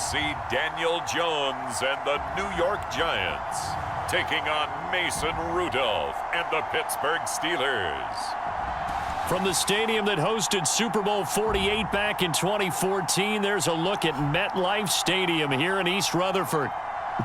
see Daniel Jones and the New York Giants taking on Mason Rudolph and the Pittsburgh Steelers. From the stadium that hosted Super Bowl 48 back in 2014, there's a look at MetLife Stadium here in East Rutherford.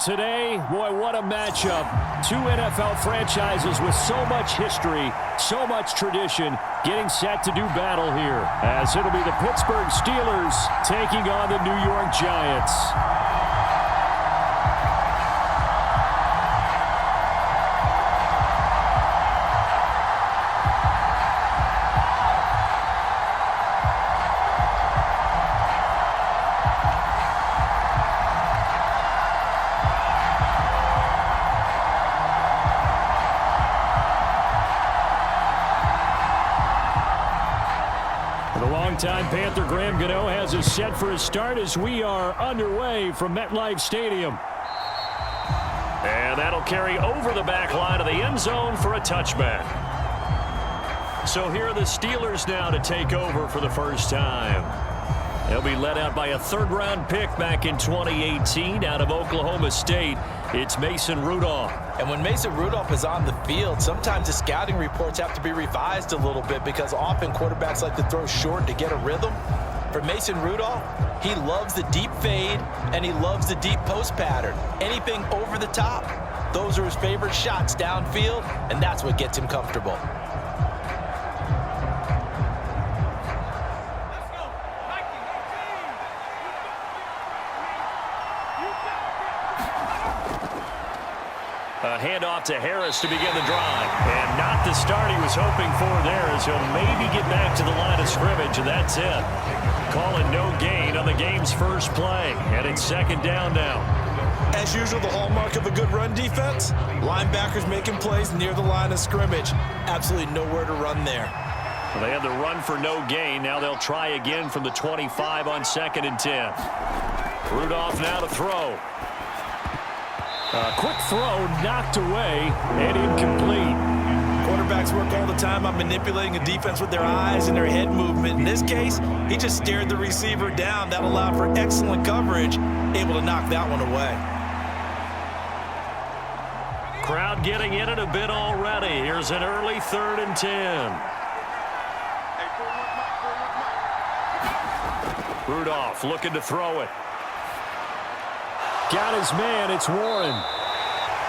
Today, boy, what a matchup. Two NFL franchises with so much history, so much tradition, getting set to do battle here, as it'll be the Pittsburgh Steelers taking on the New York Giants. Longtime Panther Graham Gano has us set for a start as we are underway from MetLife Stadium. And that'll carry over the back line of the end zone for a touchback. So here are the Steelers now to take over for the first time. They'll be led out by a third-round pick back in 2018 out of Oklahoma State. It's Mason Rudolph. And when Mason Rudolph is on the field, sometimes the scouting reports have to be revised a little bit because often quarterbacks like to throw short to get a rhythm. For Mason Rudolph, he loves the deep fade and he loves the deep post pattern. Anything over the top, those are his favorite shots downfield, and that's what gets him comfortable. A handoff to Harris to begin the drive. And not the start he was hoping for there, as he'll maybe get back to the line of scrimmage, and that's it. Calling no gain on the game's first play. And it's second down now. As usual, the hallmark of a good run defense, linebackers making plays near the line of scrimmage. Absolutely nowhere to run there. Well, they had the run for no gain. Now they'll try again from the 25 on 2nd and 10. Rudolph now to throw. A quick throw knocked away and incomplete. Quarterbacks work all the time on manipulating a defense with their eyes and their head movement. In this case, he just stared the receiver down. That allowed for excellent coverage, able to knock that one away. Crowd getting in it a bit already. Here's an early 3rd and 10. Rudolph looking to throw it. Got his man, it's Warren.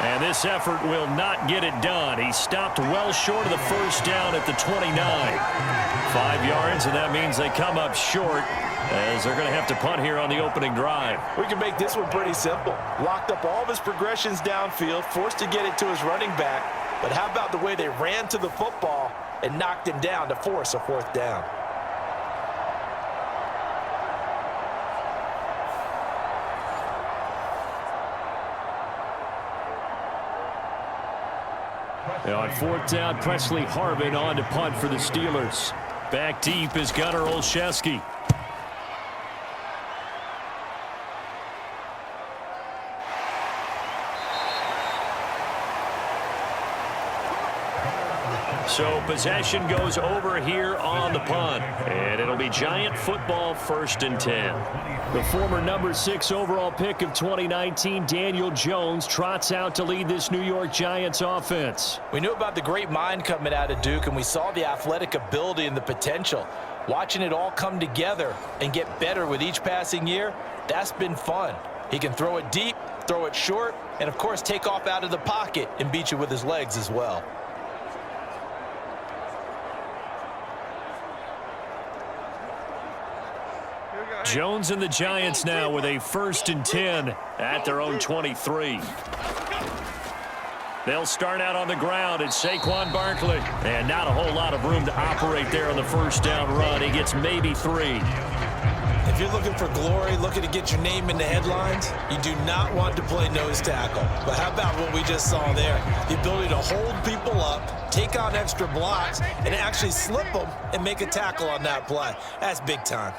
And this effort will not get it done. He stopped well short of the first down at the 29. 5 yards, and that means they come up short as they're going to have to punt here on the opening drive. We can make this one pretty simple. Locked up all of his progressions downfield, forced to get it to his running back. But how about the way they ran to the football and knocked him down to force a 4th down? On 4th down, Presley Harvin on to punt for the Steelers. Back deep is Gunnar Olszewski. So possession goes over here on the punt. And it'll be Giant football, 1st and 10. The former number 6 overall pick of 2019, Daniel Jones, trots out to lead this New York Giants offense. We knew about the great mind coming out of Duke, and we saw the athletic ability and the potential. Watching it all come together and get better with each passing year, that's been fun. He can throw it deep, throw it short, and of course take off out of the pocket and beat you with his legs as well. Jones and the Giants now with a 1st and 10 at their own 23. They'll start out on the ground. It's Saquon Barkley. And not a whole lot of room to operate there on the 1st down run. He gets maybe 3. If you're looking for glory, looking to get your name in the headlines, you do not want to play nose tackle. But how about what we just saw there? The ability to hold people up, take on extra blocks, and actually slip them and make a tackle on that play. That's big time.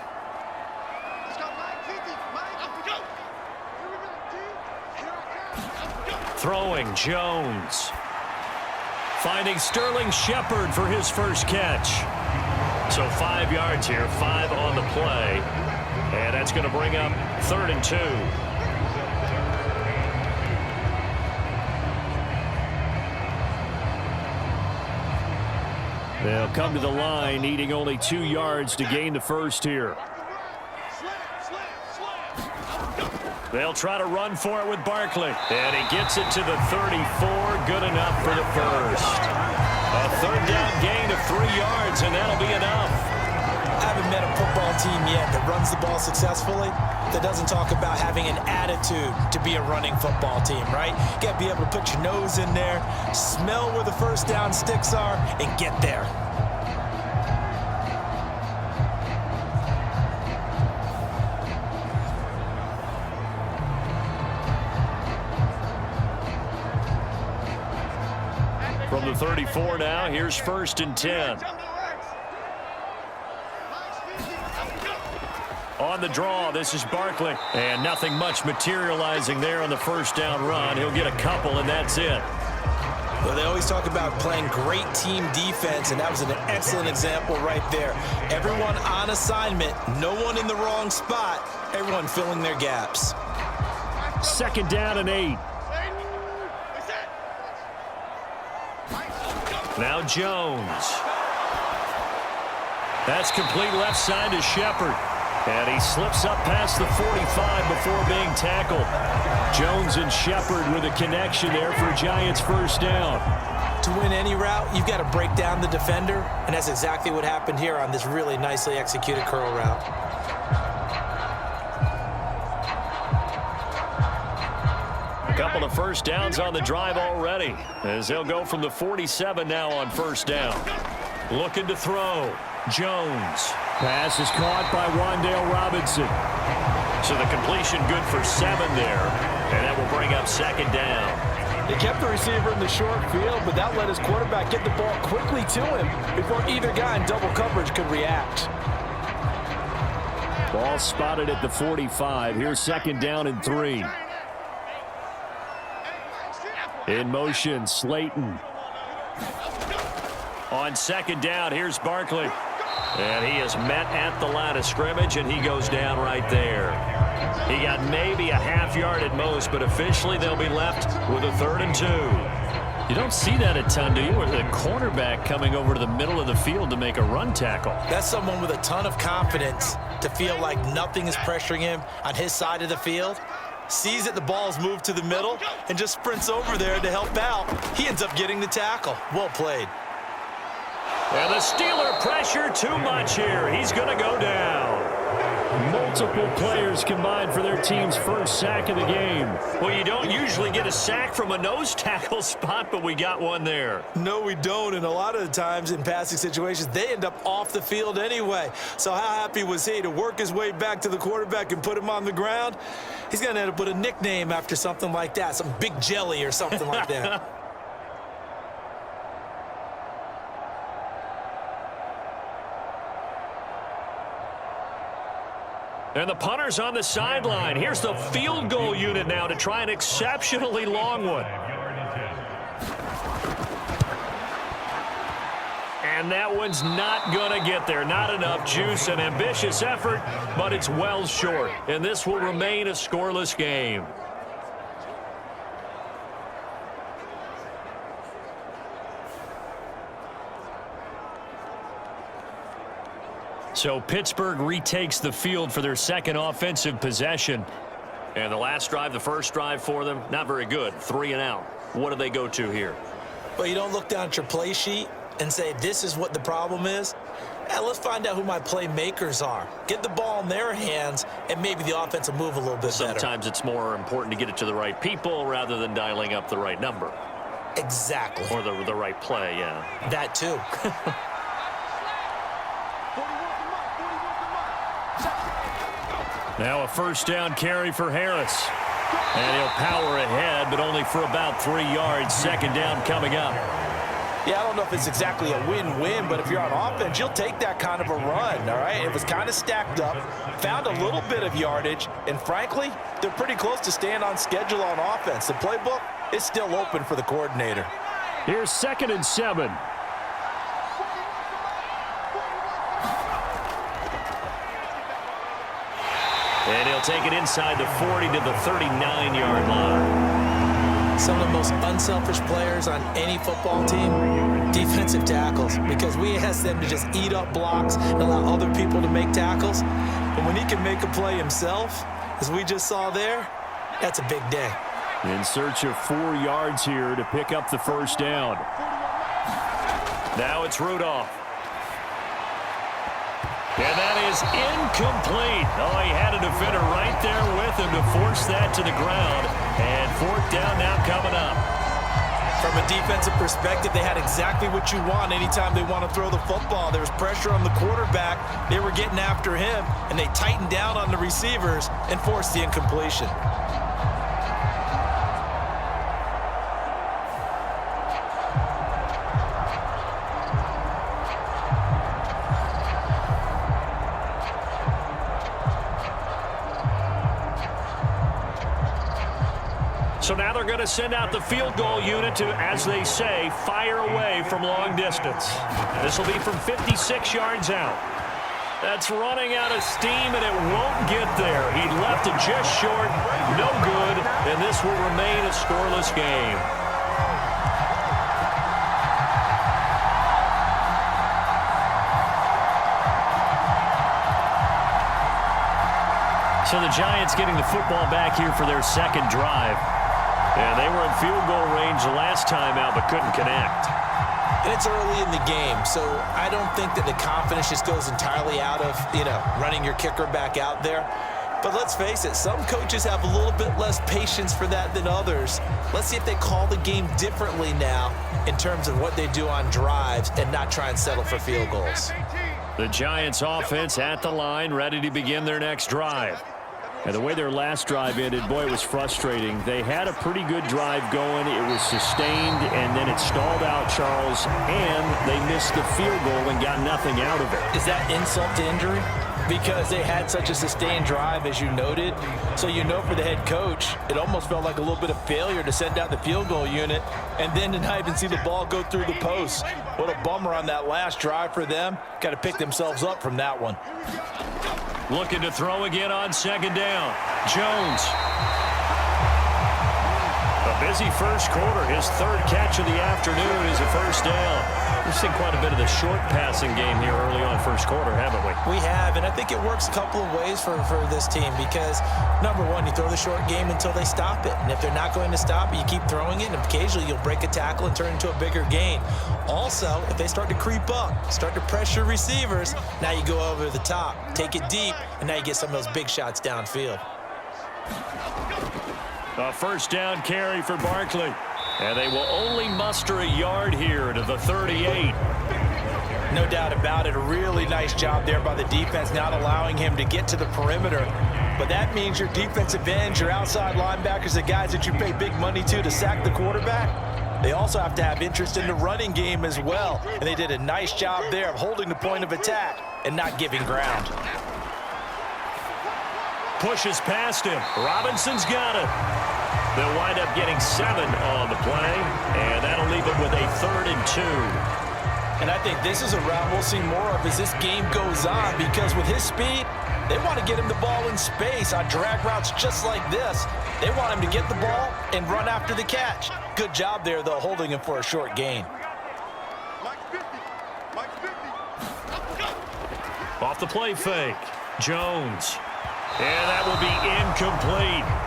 Throwing Jones. Finding Sterling Shepard for his first catch. So 5 yards here, 5 on the play. And that's going to bring up 3rd and 2. They'll come to the line, needing only 2 yards to gain the first here. They'll try to run for it with Barkley. And he gets it to the 34. Good enough for the first. A 3rd down gain of 3 yards, and that'll be enough. I haven't met a football team yet that runs the ball successfully that doesn't talk about having an attitude to be a running football team, right? You got to be able to put your nose in there, smell where the first down sticks are, and get there. From the 34 now, here's 1st and 10. On the draw, this is Barkley. And nothing much materializing there on the first down run. He'll get a couple, and that's it. Well, they always talk about playing great team defense, and that was an excellent example right there. Everyone on assignment, no one in the wrong spot, everyone filling their gaps. 2nd down and 8. Now Jones. That's complete left side to Shepard. And he slips up past the 45 before being tackled. Jones and Shepard with a connection there for Giants' first down. To win any route, you've got to break down the defender, and that's exactly what happened here on this really nicely executed curl route. A couple of first downs on the drive already, as they'll go from the 47 now on first down. Looking to throw. Jones. Pass is caught by Wan'Dale Robinson. So the completion good for 7 there, and that will bring up 2nd down. They kept the receiver in the short field, but that let his quarterback get the ball quickly to him before either guy in double coverage could react. Ball spotted at the 45. Here's 2nd down and 3. In motion, Slayton. On 2nd down, here's Barkley. And he is met at the line of scrimmage, and he goes down right there. He got maybe a half yard at most, but officially they'll be left with a 3rd and 2. You don't see that a ton, do you? Or the cornerback coming over to the middle of the field to make a run tackle. That's someone with a ton of confidence to feel like nothing is pressuring him on his side of the field. Sees that the ball's moved to the middle and just sprints over there to help out. He ends up getting the tackle. Well played. And the Steeler pressure too much here. He's going to go down. Multiple players combined for their team's first sack of the game. Well, you don't usually get a sack from a nose tackle spot, but we got one there. No, we don't. And a lot of the times in passing situations, they end up off the field anyway. So how happy was he to work his way back to the quarterback and put him on the ground? He's going to end up with a nickname after something like that, some Big Jelly or something like that. And the punter's on the sideline. Here's the field goal unit now to try an exceptionally long one. And that one's not going to get there. Not enough juice. An ambitious effort, but it's well short. And this will remain a scoreless game. So Pittsburgh retakes the field for their second offensive possession. And the last drive, the first drive for them, not very good. 3 and out. What do they go to here? Well, you don't look down at your play sheet and say, this is what the problem is. Let's find out who my playmakers are. Get the ball in their hands, and maybe the offense will move a little bit better. Sometimes it's more important to get it to the right people rather than dialing up the right number. Exactly. Or the right play, yeah. That too. Now a first down carry for Harris. And he'll power ahead, but only for about 3 yards. 2nd down coming up. Yeah, I don't know if it's exactly a win-win, but if you're on offense, you'll take that kind of a run, all right? It was kind of stacked up, found a little bit of yardage, and frankly, they're pretty close to staying on schedule on offense. The playbook is still open for the coordinator. Here's 2nd and 7. And he'll take it inside the 40 to the 39-yard line. Some of the most unselfish players on any football team, defensive tackles, because we ask them to just eat up blocks and allow other people to make tackles. But when he can make a play himself, as we just saw there, that's a big day. In search of 4 yards here to pick up the first down. Now it's Rudolph. And that is incomplete. Oh, he had a defender right there with him to force that to the ground. And 4th down now coming up. From a defensive perspective, they had exactly what you want anytime they want to throw the football. There was pressure on the quarterback. They were getting after him, and they tightened down on the receivers and forced the incompletion. So now they're going to send out the field goal unit to, as they say, fire away from long distance. This will be from 56 yards out. That's running out of steam, and it won't get there. He left it just short, no good, and this will remain a scoreless game. So the Giants getting the football back here for their second drive. And they were in field goal range last time out, but couldn't connect. And it's early in the game, so I don't think that the confidence just goes entirely out of, running your kicker back out there. But let's face it, some coaches have a little bit less patience for that than others. Let's see if they call the game differently now in terms of what they do on drives and not try and settle for field goals. The Giants offense at the line, ready to begin their next drive. And the way their last drive ended, boy, it was frustrating. They had a pretty good drive going. It was sustained, and then it stalled out, Charles, and they missed the field goal and got nothing out of it. Is that insult to injury? Because they had such a sustained drive, as you noted. So for the head coach, it almost felt like a little bit of failure to send out the field goal unit and then to not even see the ball go through the post. What a bummer on that last drive for them. Got to pick themselves up from that one. Looking to throw again on second down. Jones. A busy first quarter. His 3rd catch of the afternoon is a first down. We've seen quite a bit of the short passing game here early on first quarter, haven't we? We have, and I think it works a couple of ways for this team because, number one, you throw the short game until they stop it. And if they're not going to stop it, you keep throwing it, and occasionally you'll break a tackle and turn it into a bigger gain. Also, if they start to creep up, start to pressure receivers, now you go over the top, take it deep, and now you get some of those big shots downfield. A first down carry for Barkley. And they will only muster a yard here to the 38. No doubt about it. A really nice job there by the defense, not allowing him to get to the perimeter. But that means your defensive ends, your outside linebackers, the guys that you pay big money to sack the quarterback, they also have to have interest in the running game as well. And they did a nice job there of holding the point of attack and not giving ground. Pushes past him. Robinson's got it. They'll wind up getting 7 on the play, and that'll leave them with a 3rd and 2. And I think this is a route we'll see more of as this game goes on because with his speed, they want to get him the ball in space on drag routes just like this. They want him to get the ball and run after the catch. Good job there, though, holding him for a short gain. Off the play fake. Jones. And that will be incomplete.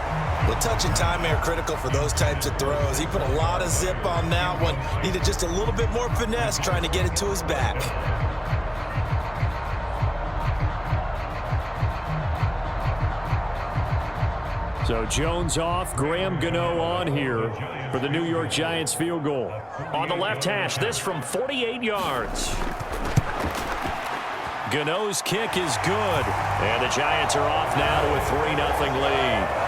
Well, touch and timing are critical for those types of throws. He put a lot of zip on that one. Needed just a little bit more finesse trying to get it to his back. So Jones off, Graham Gano on here for the New York Giants field goal. On the left hash, this from 48 yards. Gano's kick is good. And the Giants are off now to a 3-0 lead.